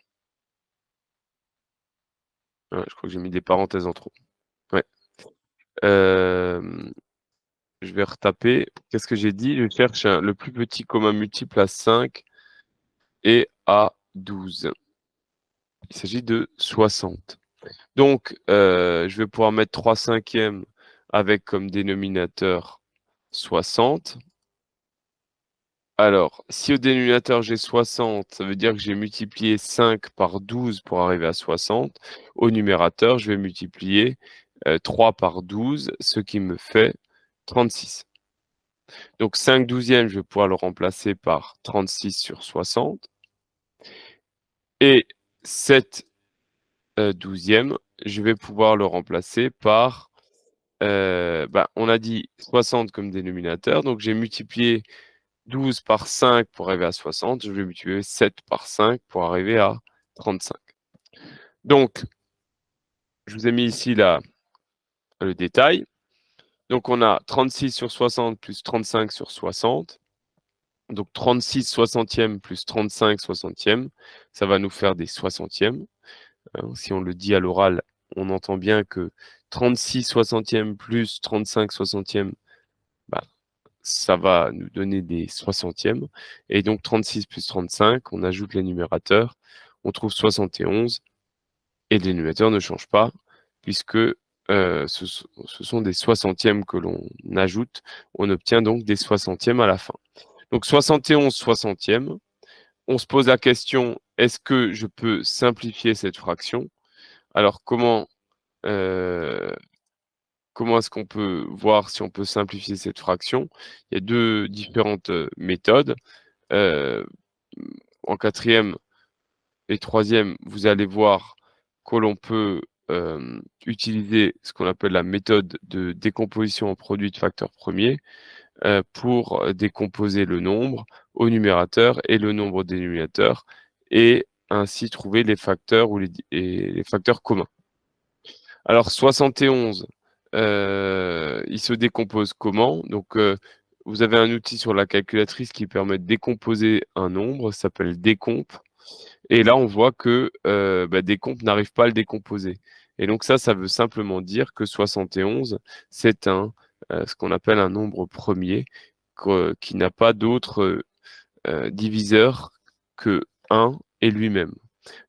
Ouais, je crois que j'ai mis des parenthèses en trop. Ouais. Hem, je vais retaper. Qu'est-ce que j'ai dit? Je cherche le plus petit commun multiple à 5 et à 12. Il s'agit de 60. Donc, je vais pouvoir mettre 3/5 avec comme dénominateur 60. Alors, si au dénominateur j'ai 60, ça veut dire que j'ai multiplié 5 par 12 pour arriver à 60. Au numérateur, je vais multiplier, 3 par 12, ce qui me fait 36. Donc 5/12, je vais pouvoir le remplacer par 36 sur 60 et 7/12, je vais pouvoir le remplacer par, on a dit 60 comme dénominateur, donc j'ai multiplié 12 par 5 pour arriver à 60, je vais multiplier 7 par 5 pour arriver à 35. Donc, je vous ai mis ici là, le détail. Donc on a 36 sur 60 plus 35 sur 60. Donc 36 soixantièmes plus 35 soixantièmes, ça va nous faire des soixantièmes, hein. Si on le dit à l'oral, on entend bien que 36 soixantièmes plus 35 soixantièmes, bah, ça va nous donner des soixantièmes et donc 36 plus 35, on ajoute les numérateurs, on trouve 71 et le dénominateur ne change pas puisque, ce sont des soixantièmes que l'on ajoute. On obtient donc des soixantièmes à la fin. Donc 71 soixantièmes. On se pose la question: «Est-ce que je peux simplifier cette fraction?» Alors heu, comment est-ce qu'on peut voir si on peut simplifier cette fraction? Il y a 2 différentes, méthodes. Heu, En quatrième et troisième, vous allez voir que l'on peut, utiliser ce qu'on appelle la méthode de décomposition en produit de facteurs premiers, pour, décomposer le nombre au numérateur et le nombre au dénominateur et ainsi trouver les facteurs ou les facteurs communs. Alors 71, il se décompose comment? Donc, vous avez un outil sur la calculatrice qui permet de décomposer un nombre, ça s'appelle décomp et là on voit que, décomp n'arrive pas à le décomposer et donc ça veut simplement dire que 71 c'est ce qu'on appelle un nombre premier qui n'a pas d'autre, diviseur que 1 et lui-même.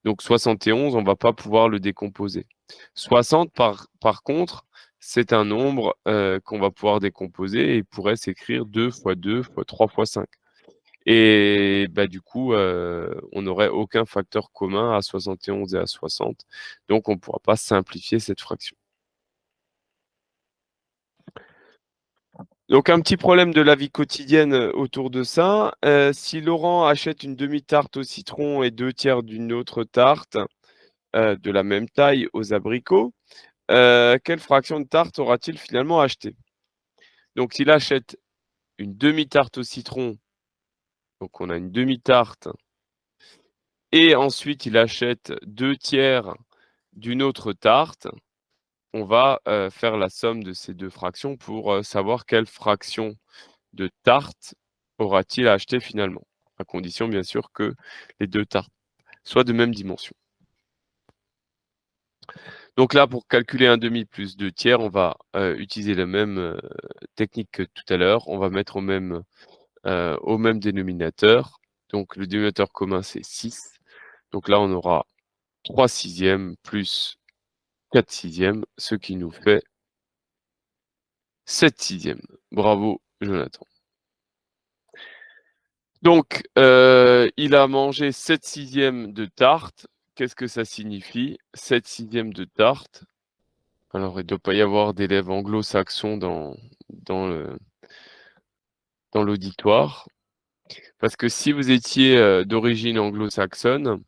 Donc 71, on va pas pouvoir le décomposer. 60 par contre, c'est un nombre, qu'on va pouvoir décomposer et il pourrait s'écrire 2 fois 2 fois 3 fois 5 et du coup, on n'aurait aucun facteur commun à 71 et à 60, donc on ne pourra pas simplifier cette fraction. Donc un petit problème de la vie quotidienne, autour de ça, si Laurent achète une demi-tarte au citron et 2/3 d'une autre tarte, de la même taille aux abricots, quelle fraction de tarte aura-t-il finalement acheté? Donc s'il achète une demi-tarte au citron, donc on a une demi-tarte et ensuite il achète 2/3 d'une autre tarte, on va, faire la somme de ces 2 fractions pour, savoir quelle fraction de tarte aura-t-il acheté finalement? À condition bien sûr que les 2 tartes soient de même dimension. Donc là, pour calculer un demi plus 2/3, on va, utiliser la même, technique que tout à l'heure. On va mettre au même dénominateur. Donc le dénominateur commun, c'est 6. Donc là, on aura 3/6 plus 4/6, ce qui nous fait 7/6. Bravo Jonathan. Donc, il a mangé 7/6 de tarte. Qu'est-ce que ça signifie? 7/6 de tarte. Alors, il doit pas y avoir d'élèves anglo-saxons dans le dans l'auditoire. Parce que si vous étiez, d'origine anglo-saxonne,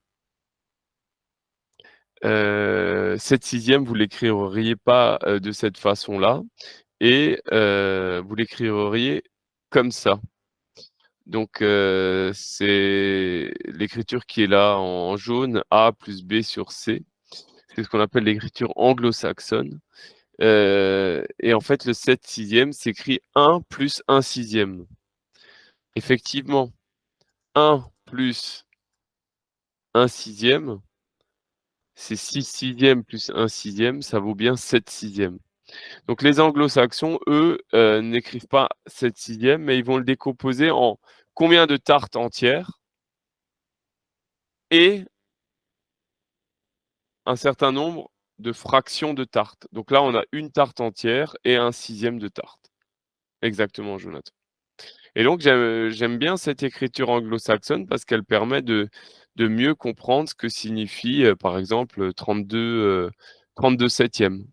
7/6, vous l'écririez pas, de cette façon-là et vous l'écririez comme ça. Donc, c'est l'écriture qui est là en jaune, A plus B sur C. C'est ce qu'on appelle l'écriture anglo-saxonne. Et en fait, le 7/6 s'écrit 1 plus 1/6. Effectivement, 1 plus 1/6, c'est 6/6 plus 1/6, ça vaut bien 7/6. Donc les anglo-saxons, eux, n'écrivent pas 7/6, mais ils vont le décomposer en combien de tartes entières et un certain nombre de fractions de tarte. Donc là, on a une tarte entière et 1/6 de tarte. Exactement, Jonathan. Et donc j'aime bien cette écriture anglo-saxonne parce qu'elle permet de mieux comprendre ce que signifie, par exemple, 32 septièmes.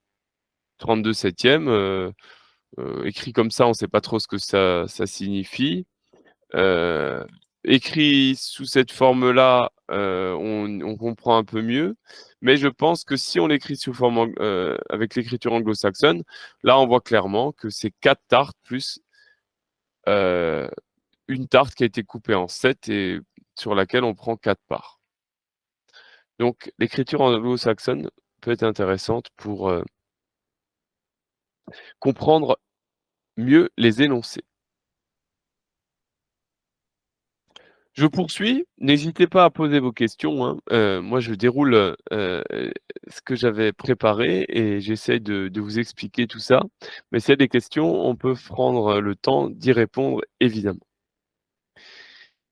32 septièmes, écrit comme ça, on ne sait pas trop ce que ça signifie. Heu, Écrit sous cette forme-là, on comprend un peu mieux, mais je pense que si on l'écrit sous forme avec l'écriture anglo-saxonne, là, on voit clairement que c'est 4 tartes plus, heu, 1 tarte qui a été coupée en 7 et sur laquelle on prend 4 parts. Donc l'écriture anglo-saxonne peut être intéressante pour, comprendre mieux les énoncés. Je poursuis, n'hésitez pas à poser vos questions, hein. Moi je déroule, ce que j'avais préparé et j'essaye de vous expliquer tout ça. Mais s'il y a des questions, on peut prendre le temps d'y répondre évidemment.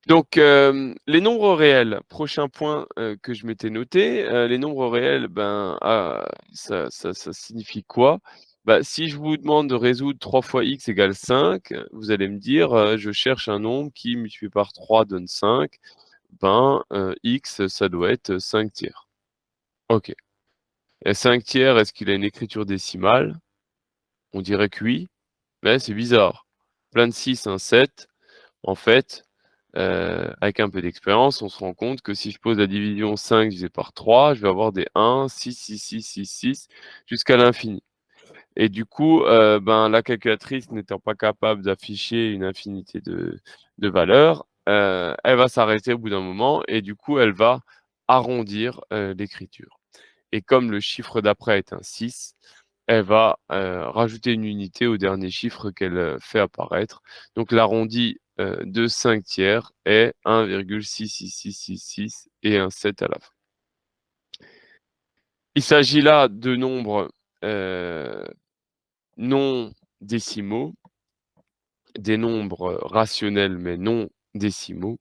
Donc, les nombres réels, prochain point, que je m'étais noté, les nombres réels, ben, ça signifie quoi? Bah, si je vous demande de résoudre 3 fois x égale 5, vous allez me dire, je cherche un nombre qui multiplié par 3 donne 5. Ben, x, ça doit être 5/3. OK. Et 5/3, est-ce qu'il a une écriture décimale? On dirait que oui, mais c'est bizarre. Plein de 6, un 7. En fait, avec un peu d'expérience, on se rend compte que si je pose la division 5 divisé par 3, je vais avoir des 1, 6, 6, 6, 6, 6 jusqu'à l'infini. Et du coup, ben, la calculatrice n'étant pas capable d'afficher une infinité de valeurs, elle va s'arrêter au bout d'un moment et du coup, elle va arrondir, l'écriture. Et comme le chiffre d'après est un 6, elle va, rajouter une unité au dernier chiffre qu'elle, fait apparaître. Donc l'arrondi, de 5/3 est 1,66666 et un 7 à la fin. Il s'agit là de nombres, non décimaux, des nombres rationnels mais non décimaux,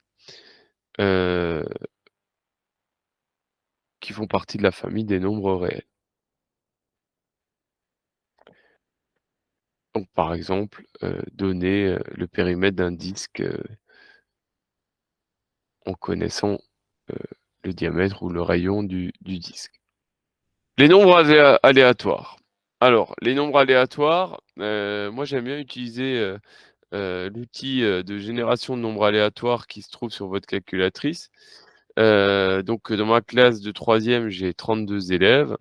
heu, qui font partie de la famille des nombres réels. Donc par exemple, donner, le périmètre d'un disque, en connaissant, heu, le diamètre ou le rayon du disque. Les nombres aléatoires. Alors les nombres aléatoires, moi j'aime bien utiliser, l'outil, de génération de nombres aléatoires qui se trouve sur votre calculatrice. Donc dans ma classe de troisième, j'ai 32 élèves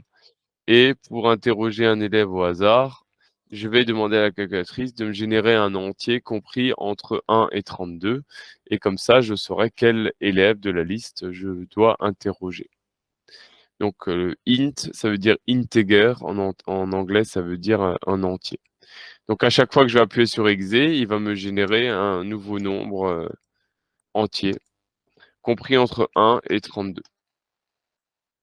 et pour interroger un élève au hasard, je vais demander à la calculatrice de me générer un entier compris entre 1 et 32 et comme ça, je saurai quel élève de la liste je dois interroger. Donc, int, ça veut dire integer, en anglais, ça veut dire, un entier. Donc à chaque fois que je vais appuyer sur exe, il va me générer un nouveau nombre, entier, compris entre 1 et 32.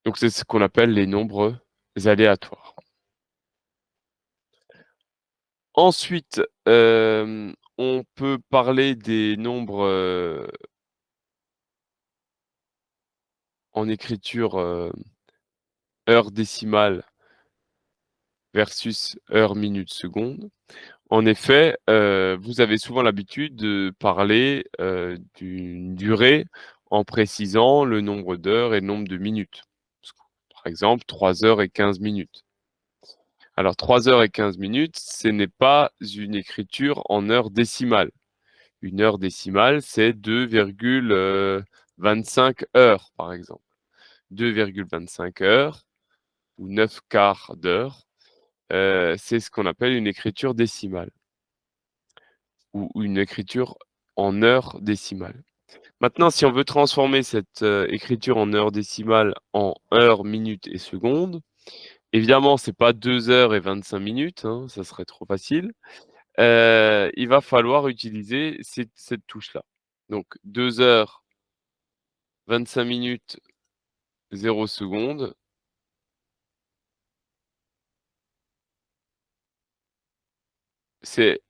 Donc c'est ce qu'on appelle les nombres aléatoires. Ensuite, on peut parler des nombres, en écriture, heure décimale versus heure, minute, seconde. En effet, vous avez souvent l'habitude de parler, d'une durée en précisant le nombre d'heures et le nombre de minutes. Par exemple, 3 heures et 15 minutes. Alors 3 heures et 15 minutes, ce n'est pas une écriture en heure décimale. Une heure décimale, c'est 2,25 heures, par exemple. 2,25 heures ou 9/4 d'heure, c'est ce qu'on appelle une écriture décimale ou une écriture en heure décimale. Maintenant, si on veut transformer cette, écriture en heure décimale en heures, minutes et secondes, évidemment, c'est pas 2 heures et 25 minutes, hein, ça serait trop facile. Il va falloir utiliser cette touche-là. Donc 2 heures, 25 minutes, 0 secondes, c'est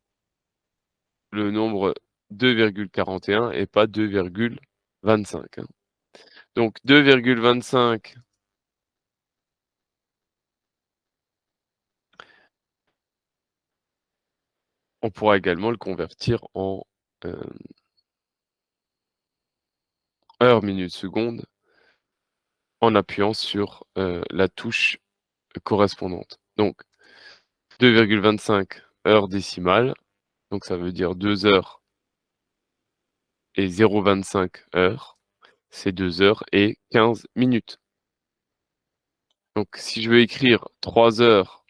le nombre 2,41 et pas 2,25, hein. Donc 2,25, on pourra également le convertir en, heu, heures, minutes, secondes en appuyant sur, la touche correspondante. Donc 2,25 heures décimales, donc ça veut dire 2 heures et 0,25 heures, c'est 2 heures et 15 minutes. Donc si je veux écrire 3 heures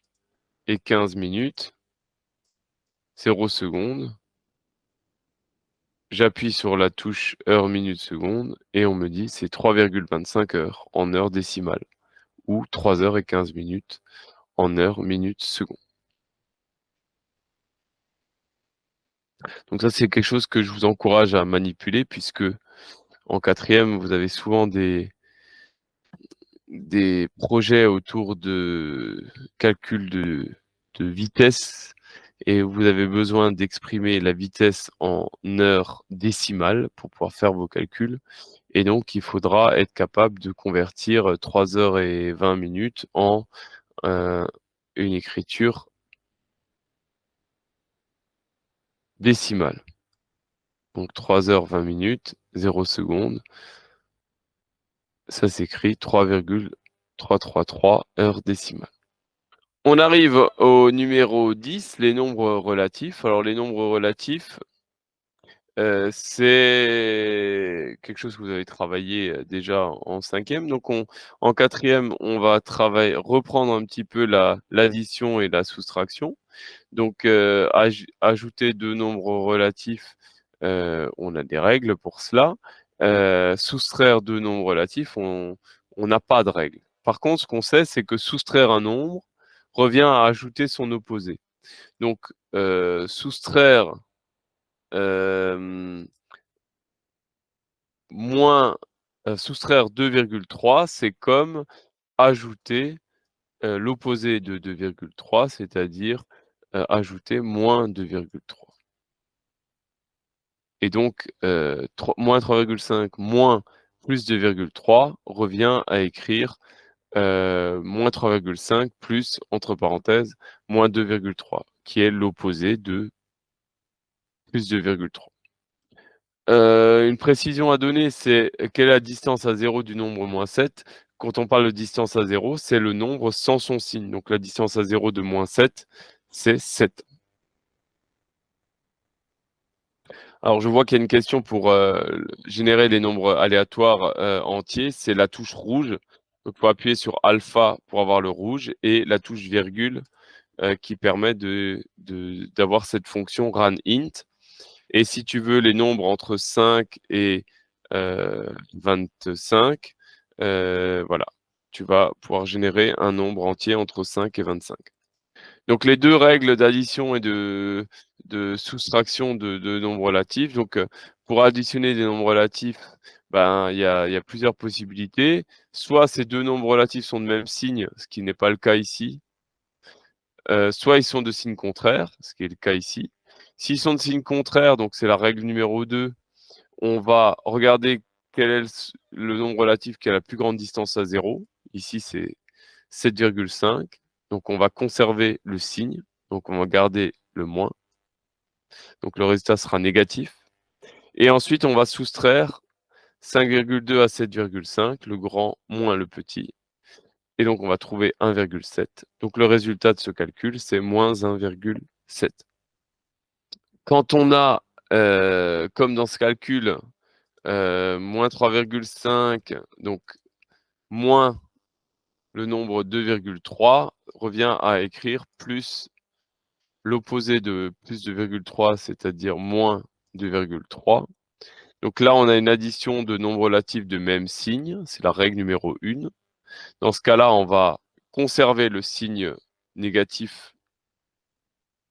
et 15 minutes, 0 secondes, j'appuie sur la touche heure, minute, seconde et on me dit c'est 3,25 heures en heure décimale ou 3 heures et 15 minutes en heure, minute, seconde. Donc ça, c'est quelque chose que je vous encourage à manipuler puisque en quatrième, vous avez souvent des projets autour de calcul de vitesse et vous avez besoin d'exprimer la vitesse en heures décimales pour pouvoir faire vos calculs et donc il faudra être capable de convertir, 3 heures et 20 minutes en, heu, une écriture décimale. Donc 3 heures 20 minutes, 0 secondes, ça s'écrit 3,333 heures décimales. On arrive au numéro 10, les nombres relatifs. Alors les nombres relatifs, c'est quelque chose que vous avez travaillé, déjà en 5e. Donc en 4e, on va reprendre un petit peu l'addition et la soustraction. Donc ajouter 2 nombres relatifs, on a des règles pour cela. Soustraire 2 nombres relatifs, on n'a pas de règle. Par contre, ce qu'on sait, c'est que soustraire un nombre revient à ajouter son opposé. Donc soustraire, hem, moins soustraire 2,3, c'est comme ajouter, l'opposé de 2,3, c'est-à-dire, ajouter moins 2,3. Et donc, moins 3,5 moins plus 2,3 revient à écrire, moins 3,5 plus, entre parenthèses, moins 2,3, qui est l'opposé de plus 2,3. Une précision à donner, c'est quelle est la distance à 0 du nombre -7? Quand on parle de distance à 0, c'est le nombre sans son signe. Donc la distance à 0 de -7, c'est 7. Alors je vois qu'il y a une question pour, générer les nombres aléatoires, entiers, c'est la touche rouge. Donc il faut appuyer sur alpha pour avoir le rouge et la touche virgule, qui permet d'avoir cette fonction runInt. Et si tu veux les nombres entre 5 et 25, voilà, tu vas pouvoir générer un nombre entier entre 5 et 25. Donc les 2 règles d'addition et de soustraction de nombres relatifs. Donc, Pour additionner des nombres relatifs, ben, il y a plusieurs possibilités. Soit ces 2 nombres relatifs sont de même signe, ce qui n'est pas le cas ici. Soit ils sont de signe contraire, ce qui est le cas ici. S'ils sont de signe contraire, donc c'est la règle numéro 2, on va regarder quel est le nombre relatif qui a la plus grande distance à 0. Ici, c'est 7,5. Donc on va conserver le signe, donc on va garder le moins. Donc le résultat sera négatif. Et ensuite, on va soustraire 5,2 à 7,5, le grand moins le petit. Et donc, on va trouver 1,7. Donc, le résultat de ce calcul, c'est moins 1,7. Quand on a, comme dans ce calcul, moins 3,5, donc moins le nombre 2,3, revient à écrire plus l'opposé de plus 2,3, c'est-à-dire moins 2,3. Donc là, on a une addition de nombres relatifs de même signe, c'est la règle numéro 1. Dans ce cas-là, on va conserver le signe négatif,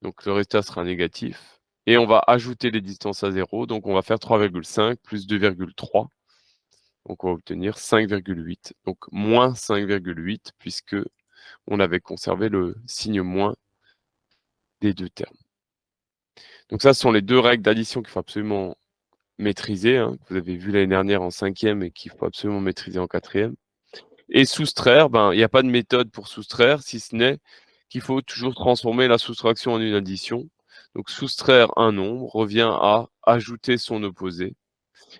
donc le résultat sera négatif, et on va ajouter les distances à 0, donc on va faire 3,5 plus 2,3, donc on va obtenir 5,8, donc moins 5,8 puisque on avait conservé le signe moins des deux termes. Donc ça, ce sont les deux règles d'addition qu'il faut absolument maîtriser, hein, que vous avez vu l'année dernière en 5e et qu'il faut absolument maîtriser en 4e. Et soustraire, ben, il n'y a pas de méthode pour soustraire, si ce n'est qu'il faut toujours transformer la soustraction en une addition. Donc soustraire un nombre revient à ajouter son opposé.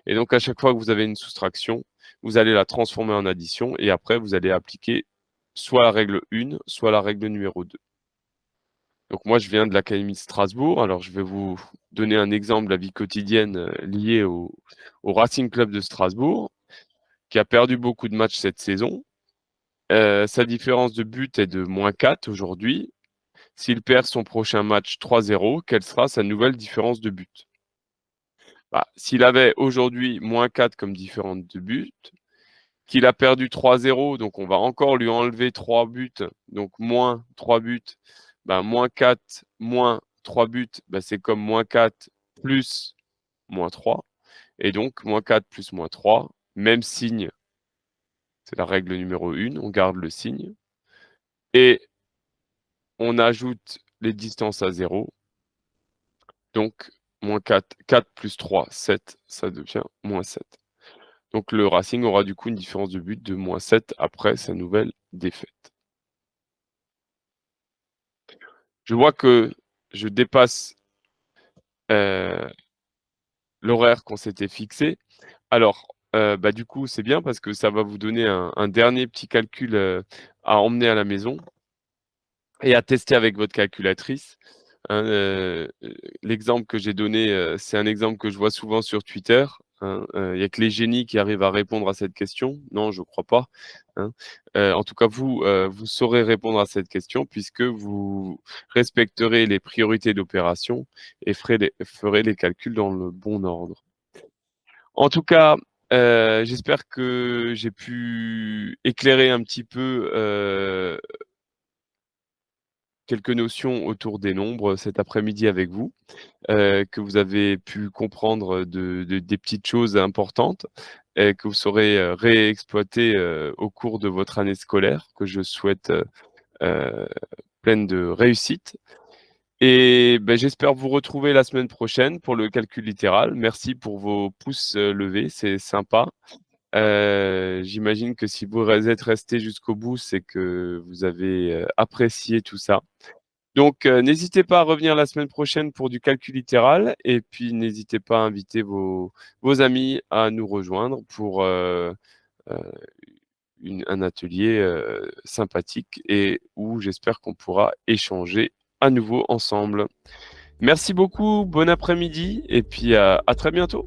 Et donc à chaque fois que vous avez une soustraction, vous allez la transformer en addition et après vous allez appliquer soit la règle 1, soit la règle numéro 2. Donc moi je viens de l'Académie de Strasbourg, alors je vais vous donner un exemple de la vie quotidienne liée au Racing Club de Strasbourg, qui a perdu beaucoup de matchs cette saison. Sa différence de but est de -4 aujourd'hui. S'il perd son prochain match 3-0, quelle sera sa nouvelle différence de but? Bah, s'il avait aujourd'hui -4 comme différence de but, qu'il a perdu 3-0, donc on va encore lui enlever 3 buts, donc moins 3 buts, bah, -4 moins 3 buts, bah, c'est comme -4 plus -3 et donc -4 plus -3, même signe, c'est la règle numéro 1, on garde le signe et on ajoute les distances à 0. Donc, -4, 4 plus 3, 7, ça devient -7. Donc le Racing aura du coup une différence de but de -7 après sa nouvelle défaite. Je vois que je dépasse, heu, l'horaire qu'on s'était fixé. Alors, bah, du coup, c'est bien parce que ça va vous donner un dernier petit calcul, à emmener à la maison et à tester avec votre calculatrice. Hein, l'exemple que j'ai donné, c'est un exemple que je vois souvent sur Twitter, hein. Il y a que les génies qui arrivent à répondre à cette question. Non, je ne crois pas, hein. En tout cas, vous, vous saurez répondre à cette question puisque vous respecterez les priorités d'opération et ferez les calculs dans le bon ordre. En tout cas, j'espère que j'ai pu éclairer un petit peu, quelques notions autour des nombres cet après-midi avec vous. Que vous avez pu comprendre des petites choses importantes et que vous saurez, réexploiter, au cours de votre année scolaire que je souhaite, heu, pleine de réussite et beh, j'espère vous retrouver la semaine prochaine pour le calcul littéral. Merci pour vos pouces, levés, c'est sympa. J'imagine que si vous êtes restés jusqu'au bout, c'est que vous avez, apprécié tout ça. Donc, n'hésitez pas à revenir la semaine prochaine pour du calcul littéral et puis n'hésitez pas à inviter vos amis à nous rejoindre pour, heu, un atelier, sympathique et où j'espère qu'on pourra échanger à nouveau ensemble. Merci beaucoup, bon après-midi et puis à très bientôt.